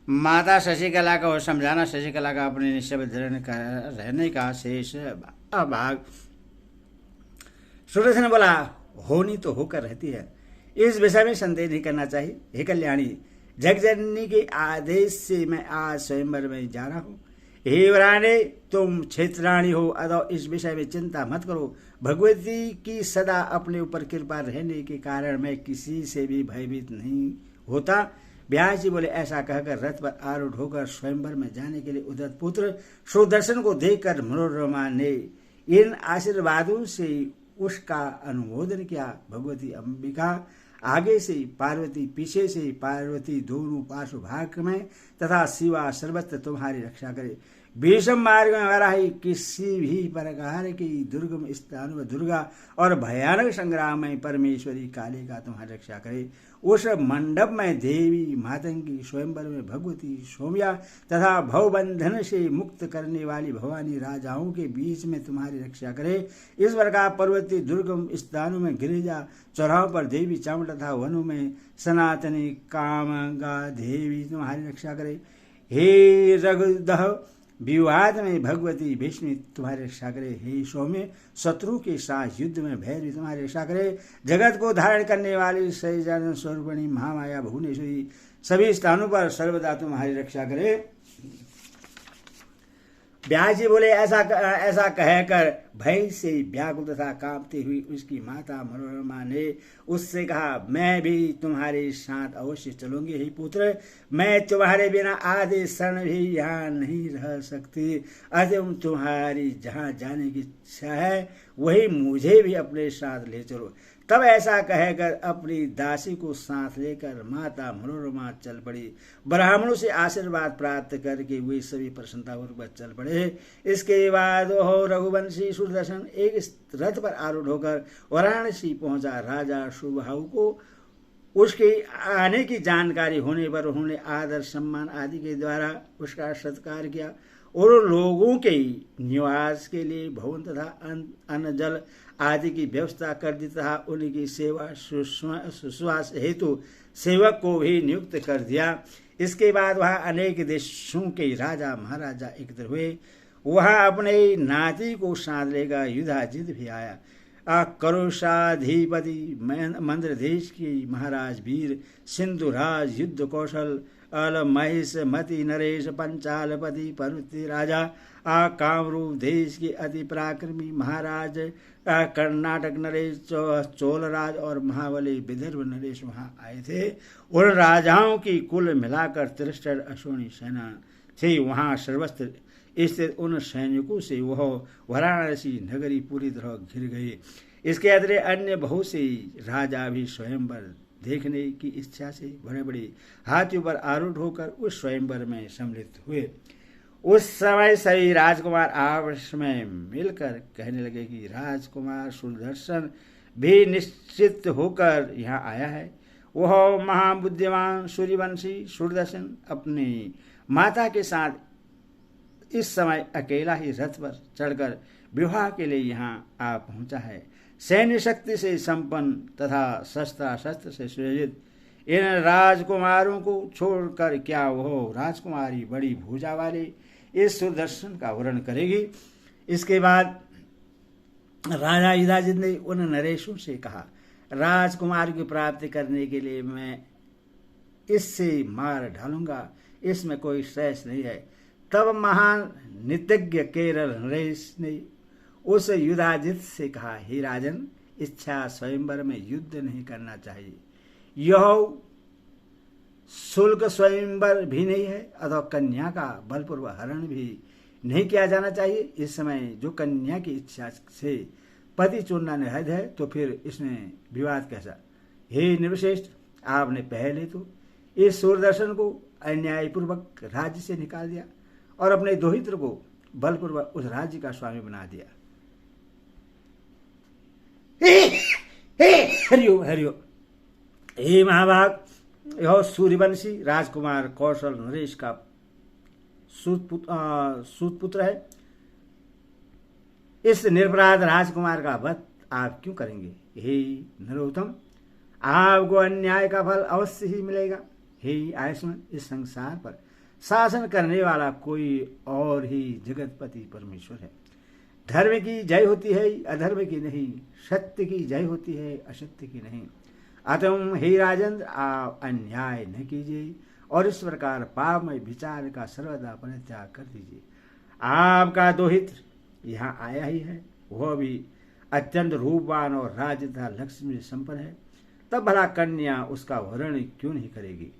माता शशिकला को समझाना, शशिकला का अपने निशब्द रहने का शेष भाग। सुदर्शन ने बोला, होनी तो होकर रहती है, इस विषय में संदेह नहीं करना चाहिए। हे कल्याणी, जगजननी के आदेश से मैं आज स्वयंवर में जा रहा हूँ। हे वराने, तुम क्षेत्राणी हो, अतः इस विषय में चिंता मत करो। भगवती की सदा अपने ऊपर कृपा रहने के कारण मैं किसी से भी भयभीत नहीं होता। व्यास जी बोले, ऐसा कहकर रथ पर आरूढ़ होकर स्वयंवर में जाने के लिए उदत पुत्र सुदर्शन को देखकर मनोरमा ने इन आशीर्वादों से उसका अनुमोदन किया। भगवती अंबिका आगे से, पार्वती पीछे से, पार्वती दोनों पार्श्व भाग में तथा शिवा सर्वत्र तुम्हारी रक्षा करे। विषम मार्ग में वराही किसी भी प्रकार की दुर्गम स्थानों में दुर्गा और भयानक संग्राम में परमेश्वरी काली का तुम्हारी रक्षा करे। उस मंडप में देवी मातंगी, स्वयंवर में भगवती सौम्या तथा भवबंधन से मुक्त करने वाली भवानी राजाओं के बीच में तुम्हारी रक्षा करे। इस प्रकार पर्वतीय दुर्गम स्थानों में गिरिजा चौराहों पर देवी चामुंडा तथा वनों में सनातनी कामगा देवी तुम्हारी रक्षा करे। हे रघुदह, विवाद में भगवती भीष्मी तुम्हारी रक्षा करे। हे सौम्य, शत्रु के साथ युद्ध में भैरवी तुम्हारी रक्षा करे। जगत को धारण करने वाली सैजन स्वरूपिणी महामाया भुवनेश्वरी सभी स्थानों पर सर्वदा तुम्हारी रक्षा करे। व्यास जी बोले, ऐसा कहकर भय से व्याकुल तथा कांपती हुई उसकी माता मनोरमा ने उससे कहा, मैं भी तुम्हारे साथ अवश्य चलूंगी। हे पुत्र, मैं तुम्हारे बिना आधे क्षण भी यहाँ नहीं रह सकती। अतः तुम्हारी जहाँ जाने की इच्छा है वही मुझे भी अपने साथ ले चलो। तब ऐसा कहकर अपनी दासी को साथ लेकर माता मनोरमा चल पड़ी। ब्राह्मणों से आशीर्वाद प्राप्त करके वे सभी प्रसन्नतापूर्वक चल पड़े। इसके बाद वह रघुवंशी सुदर्शन एक रथ पर आरूढ़ होकर वाराणसी पहुंचा। राजा सुबाहु को उसके आने की जानकारी होने पर उन्होंने आदर सम्मान आदि के द्वारा उसका सत्कार किया और लोगों के निवास के लिए भवन तथा अन्न जल आदि की व्यवस्था कर दी तथा उनकी सेवा सुश्वास हेतु सेवक को भी नियुक्त कर दिया। इसके बाद वहाँ अनेक देशों के राजा महाराजा एकत्र हुए। वहाँ अपने नाती को साथ लेकर युधाजित भी आया। करुषाधिपति मंद्र देश की महाराज वीर सिंधुराज युद्ध कौशल महेश मति नरेश पंचालपति पर्वती राजा कामरूप देश के अति पराक्रमी महाराज कर्नाटक नरेश चोलराज और महाबली विदर्भ नरेश वहाँ आए थे। उन राजाओं की कुल मिलाकर 63 अश्विनी सेना थी। वहाँ सर्वस्त्र स्थित उन सैनिकों से वह वाराणसी नगरी पूरी तरह घिर गई। इसके अतिरिक्त अन्य बहुत से राजा भी स्वयंवर देखने की इच्छा से बड़े बड़े हाथियों पर आरूढ़ होकर उस स्वयंवर में सम्मिलित हुए। उस समय सभी राजकुमार आपस में मिलकर कहने लगे कि राजकुमार सुदर्शन भी निश्चित होकर यहाँ आया है। वह महाबुद्धिमान सूर्यवंशी सुदर्शन अपनी माता के साथ इस समय अकेला ही रथ पर चढ़कर विवाह के लिए यहाँ आ पहुंचा है। सैन्य शक्ति से संपन्न तथा शस्त्र शस्त्र से सुयोजित इन राजकुमारों को छोड़कर क्या वह राजकुमारी बड़ी भुजा वाली इस सुदर्शन का वर्णन करेगी। इसके बाद राजा युधाजित ने उन नरेशों से कहा, राजकुमार की प्राप्ति करने के लिए मैं इससे मार डालूंगा, इसमें कोई शेष नहीं है। तब महान नितज्ञ केरल नरेश ने उस युधाजित से कहा, हे राजन, इच्छा स्वयंवर में युद्ध नहीं करना चाहिए। यह शुल्क स्वयंवर भी नहीं है, अथवा कन्या का बलपूर्वक हरण भी नहीं किया जाना चाहिए। इस समय जो कन्या की इच्छा से पति चुनना निषिद्ध है, तो फिर इसमें विवाद कैसा। हे निर्वशिष्ठ, आपने पहले तो इस सूर्यदर्शन को अन्यायपूर्वक राज्य से निकाल दिया और अपने दोहित्र को बलपूर्वक उस राज्य का स्वामी बना दिया। हरिओम हरिओम। हे महाभाग, यह सूर्यवंशी राजकुमार कौशल नरेश का सूत पुत्र है। इस निरपराध राजकुमार का वध आप क्यों करेंगे? हे नरोत्तम, आपको अन्याय का फल अवश्य ही मिलेगा। हे आयुष्मान, इस संसार पर शासन करने वाला कोई और ही जगतपति परमेश्वर है। धर्म की जय होती है, अधर्म की नहीं। सत्य की जय होती है, असत्य की नहीं। अतः हे राजन, आप अन्याय न कीजिए और इस प्रकार पापमय विचार का सर्वदा परित्याग कर दीजिए। आपका दोहित यहाँ आया ही है, वह भी अत्यंत रूपवान और राज्य तथा लक्ष्मी संपन्न है, तब भला कन्या उसका वर्ण क्यों नहीं करेगी।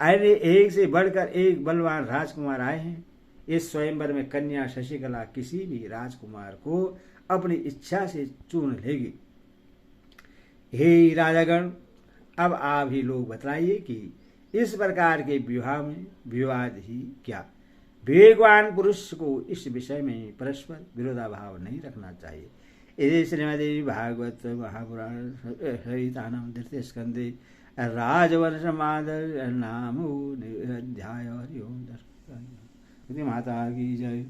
ऐसे एक से बढ़कर एक बलवान राजकुमार आए हैं। इस स्वयंवर में कन्या शशिकला किसी भी राजकुमार को अपनी इच्छा से चुन लेगी। हे राजागण, अब आप ही लोग बतलाइए कि इस प्रकार के विवाह में विवाद ही क्या। विवेकवान पुरुष को इस विषय में परस्पर विरोधाभाव नहीं रखना चाहिए। इति श्रीमद् भागवत महापुराण संहितायां द्वितीय स्कंदे राजवंशमादर नामो अध्याय। हरि ओम। माता की जय।